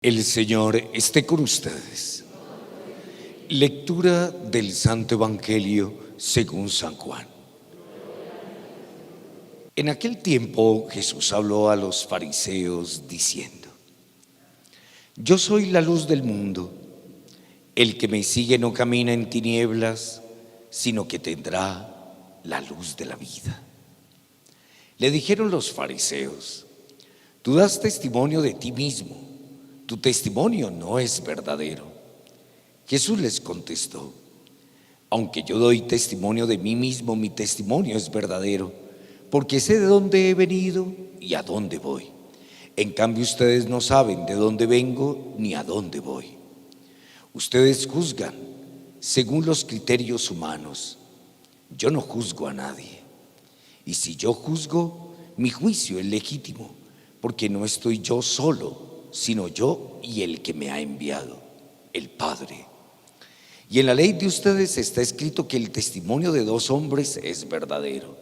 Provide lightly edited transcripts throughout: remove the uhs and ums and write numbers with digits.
El Señor esté con ustedes. Lectura del Santo Evangelio según San Juan. En aquel tiempo Jesús habló a los fariseos diciendo: Yo soy la luz del mundo. El que me sigue no camina en tinieblas, sino que tendrá la luz de la vida. Le dijeron los fariseos: Tú das testimonio de ti mismo. Tu testimonio no es verdadero. Jesús les contestó: Aunque yo doy testimonio de mí mismo, mi testimonio es verdadero, porque sé de dónde he venido y a dónde voy. En cambio, ustedes no saben de dónde vengo ni a dónde voy. Ustedes juzgan según los criterios humanos. Yo no juzgo a nadie. Y si yo juzgo, mi juicio es legítimo, porque no estoy yo solo, sino yo y el que me ha enviado, el Padre. Y en la ley de ustedes está escrito que el testimonio de dos hombres es verdadero.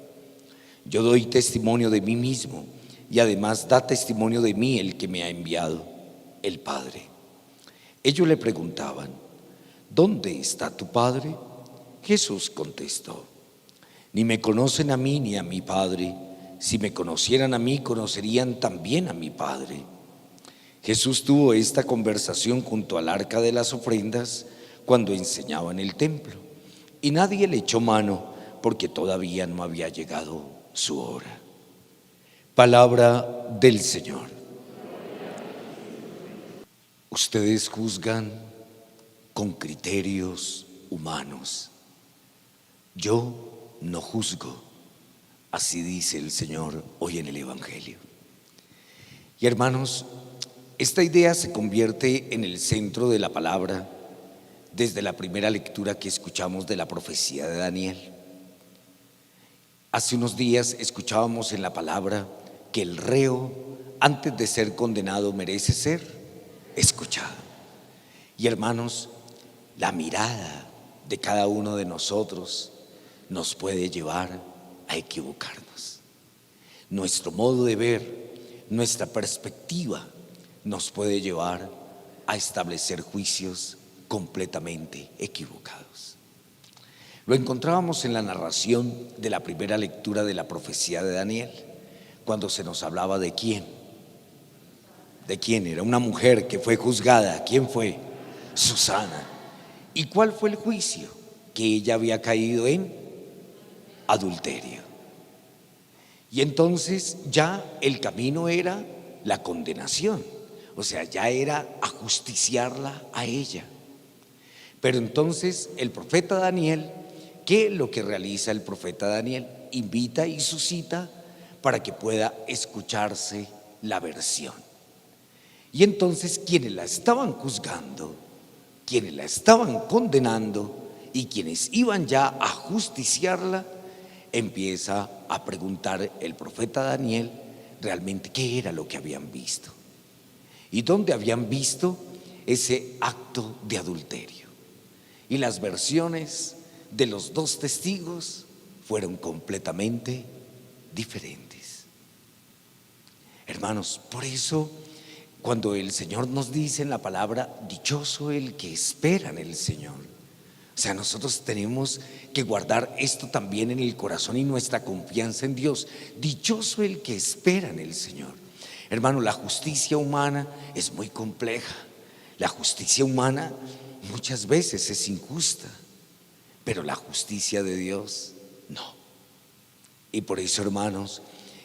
Yo doy testimonio de mí mismo, y además da testimonio de mí el que me ha enviado, el Padre. Ellos le preguntaban: ¿Dónde está tu Padre? Jesús contestó: Ni me conocen a mí ni a mi Padre. Si me conocieran a mí, conocerían también a mi Padre. Jesús tuvo esta conversación junto al arca de las ofrendas cuando enseñaba en el templo, y nadie le echó mano porque todavía no había llegado su hora. Palabra del Señor. Ustedes juzgan con criterios humanos. Yo no juzgo. Así dice el Señor hoy en el Evangelio. Y hermanos, esta idea se convierte en el centro de la palabra desde la primera lectura que escuchamos de la profecía de Daniel. Hace unos días escuchábamos en la palabra que el reo, antes de ser condenado, merece ser escuchado. Y hermanos, la mirada de cada uno de nosotros nos puede llevar a equivocarnos. Nuestro modo de ver, nuestra perspectiva nos puede llevar a establecer juicios completamente equivocados. Lo encontrábamos en la narración de la primera lectura de la profecía de Daniel, cuando se nos hablaba de quién. ¿De quién? Era una mujer que fue juzgada. ¿Quién fue? Susana. ¿Y cuál fue el juicio? Que ella había caído en adulterio. Y entonces ya el camino era la condenación. O sea, ya era ajusticiarla a ella. Pero entonces el profeta Daniel, ¿qué es lo que realiza el profeta Daniel? Invita y suscita para que pueda escucharse la versión. Y entonces quienes la estaban juzgando, quienes la estaban condenando y quienes iban ya a justiciarla, empieza a preguntar el profeta Daniel realmente qué era lo que habían visto y dónde habían visto ese acto de adulterio. Y las versiones de los dos testigos fueron completamente diferentes. Hermanos, por eso cuando el Señor nos dice en la palabra: dichoso el que espera en el Señor, o sea, nosotros tenemos que guardar esto también en el corazón y nuestra confianza en Dios. Dichoso el que espera en el Señor. Hermano, la justicia humana es muy compleja. La justicia humana muchas veces es injusta, pero la justicia de Dios no. Y por eso, hermanos,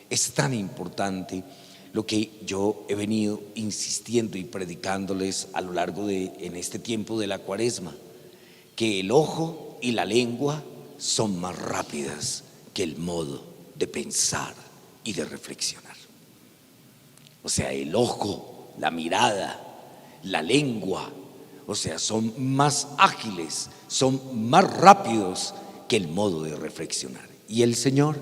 es tan importante lo que yo he venido insistiendo y predicándoles a lo largo en este tiempo de la Cuaresma, que el ojo y la lengua son más rápidas que el modo de pensar y de reflexionar. O sea, el ojo, la mirada, la lengua, o sea, son más ágiles, son más rápidos que el modo de reflexionar. Y el Señor,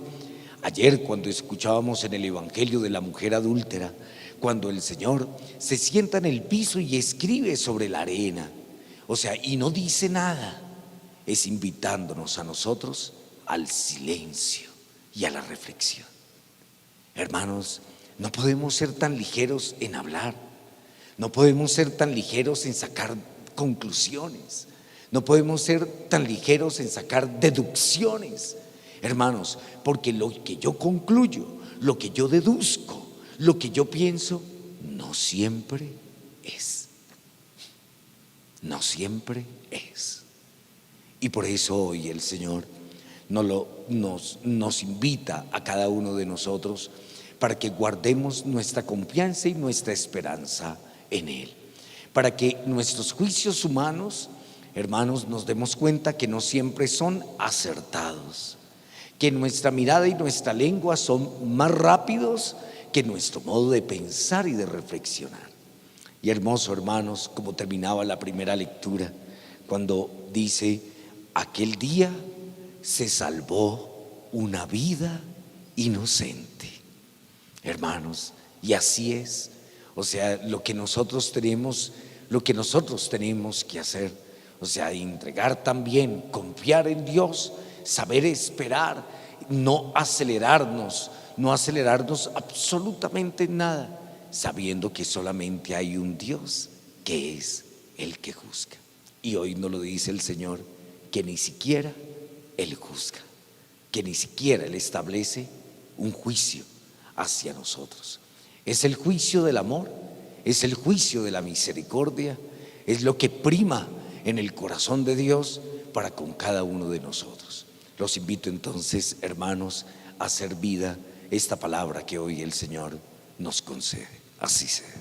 ayer cuando escuchábamos en el Evangelio de la mujer adúltera, cuando el Señor se sienta en el piso y escribe sobre la arena, o sea, y no dice nada, es invitándonos a nosotros al silencio y a la reflexión. Hermanos, no podemos ser tan ligeros en hablar. No podemos ser tan ligeros en sacar conclusiones. No podemos ser tan ligeros en sacar deducciones, hermanos, porque lo que yo concluyo, lo que yo deduzco, lo que yo pienso, no siempre es. No siempre es. Y por eso hoy el Señor nos invita a cada uno de nosotros para que guardemos nuestra confianza y nuestra esperanza en Él. Para que nuestros juicios humanos, hermanos, nos demos cuenta que no siempre son acertados, que nuestra mirada y nuestra lengua son más rápidos que nuestro modo de pensar y de reflexionar. Y hermoso, hermanos, como terminaba la primera lectura, cuando dice: aquel día se salvó una vida inocente. Hermanos, y así es. O sea, lo que nosotros tenemos que hacer, o sea, entregar también, confiar en Dios, saber esperar, no acelerarnos absolutamente en nada, sabiendo que solamente hay un Dios que es el que juzga. Y hoy nos lo dice el Señor, que ni siquiera Él juzga, que ni siquiera Él establece un juicio hacia nosotros. Es el juicio del amor, es el juicio de la misericordia, es lo que prima en el corazón de Dios para con cada uno de nosotros. Los invito entonces, hermanos, a hacer vida esta palabra que hoy el Señor nos concede. Así sea.